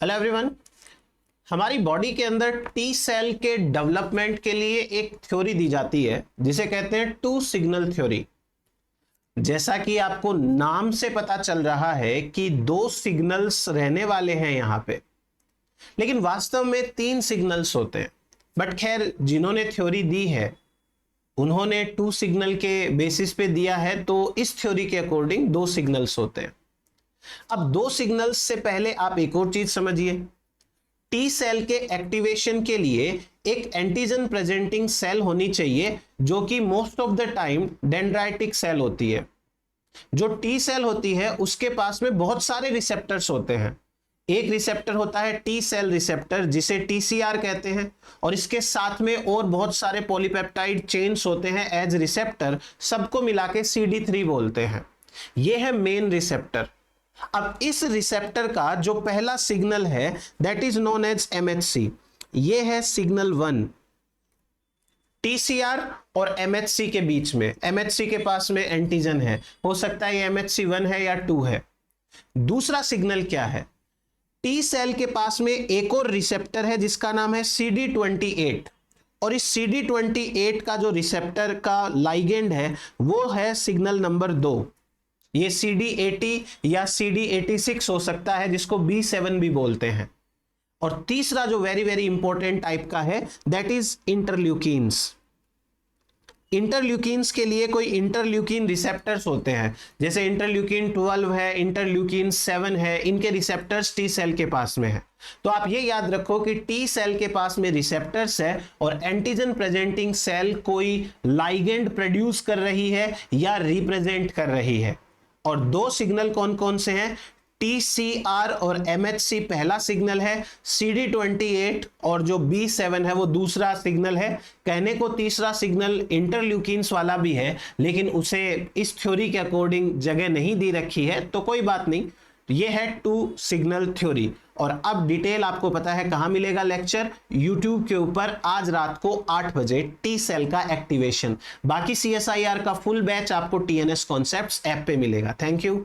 Hello everyone. हमारी body के अंदर टी सेल के डेवलपमेंट के लिए एक थ्योरी दी जाती है जिसे कहते हैं टू सिग्नल थ्योरी। जैसा कि आपको नाम से पता चल रहा है कि दो सिग्नल्स रहने वाले हैं यहां पे, लेकिन वास्तव में तीन सिग्नल्स होते हैं। बट खैर, जिन्होंने थ्योरी दी है उन्होंने टू सिग्नल के बेसिस पे दिया है, तो इस थ्योरी के अकॉर्डिंग दो सिग्नल्स होते हैं। अब दो सिग्नल्स से पहले आप एक और चीज समझिए। टी सेल के एक्टिवेशन के लिए एक एंटीजन प्रेजेंटिंग सेल होनी चाहिए जो कि most of the time dendritic cell होती है। जो टी सेल होती है उसके पास में बहुत सारे रिसेप्टर्स होते हैं। एक रिसेप्टर होता है टी सेल रिसेप्टर जिसे टीसीआर कहते हैं, और इसके साथ में और बहुत सारे पॉलीपेप्टाइड चेन्स होते हैं एज रिसेप्टर, सबको मिला के CD3 बोलते हैं। यह है मेन रिसेप्टर। अब इस रिसेप्टर का जो पहला सिग्नल है that is known as MHC। ये है सिग्नल 1 TCR और MHC के बीच में। MHC के पास में एंटीजन है, हो सकता है ये MHC 1 है या 2 है। दूसरा सिग्नल क्या है? टी सेल के पास में एक और रिसेप्टर है जिसका नाम है CD28, और इस CD28 का जो रिसेप्टर का लाइगेंड है वो है सिग्नल नंबर 2। ये CD80 या CD86 हो सकता है, जिसको B7 भी बोलते हैं। और तीसरा जो वेरी वेरी इंपॉर्टेंट टाइप का है दैट इज इंटरल्यूकिन्स। इंटरल्यूकिन्स के लिए कोई इंटरल्यूकिन रिसेप्टर्स होते हैं, जैसे इंटरल्यूकिन 12 है, इंटरल्यूकिन 7 है। इनके रिसेप्टर्स टी सेल के पास में है। तो आप ये याद रखो कि टी सेल के पास में रिसेप्टर्स है और एंटीजन प्रेजेंटिंग सेल कोई लाइगेंड प्रोड्यूस कर रही है या रिप्रेजेंट कर रही है। और दो सिग्नल कौन कौन से हैं? TCR और MHC पहला सिग्नल है, CD28 और जो B7 है वो दूसरा सिग्नल है। कहने को तीसरा सिग्नल इंटरल्यूकिन्स वाला भी है, लेकिन उसे इस थ्योरी के अकॉर्डिंग जगह नहीं दी रखी है, तो कोई बात नहीं। ये है टू सिग्नल थ्योरी। और अब डिटेल आपको पता है कहां मिलेगा लेक्चर? YouTube के ऊपर आज रात को 8 बजे टी सेल का एक्टिवेशन। बाकी CSIR का फुल बैच आपको TNS कॉन्सेप्ट्स ऐप पे मिलेगा। Thank you.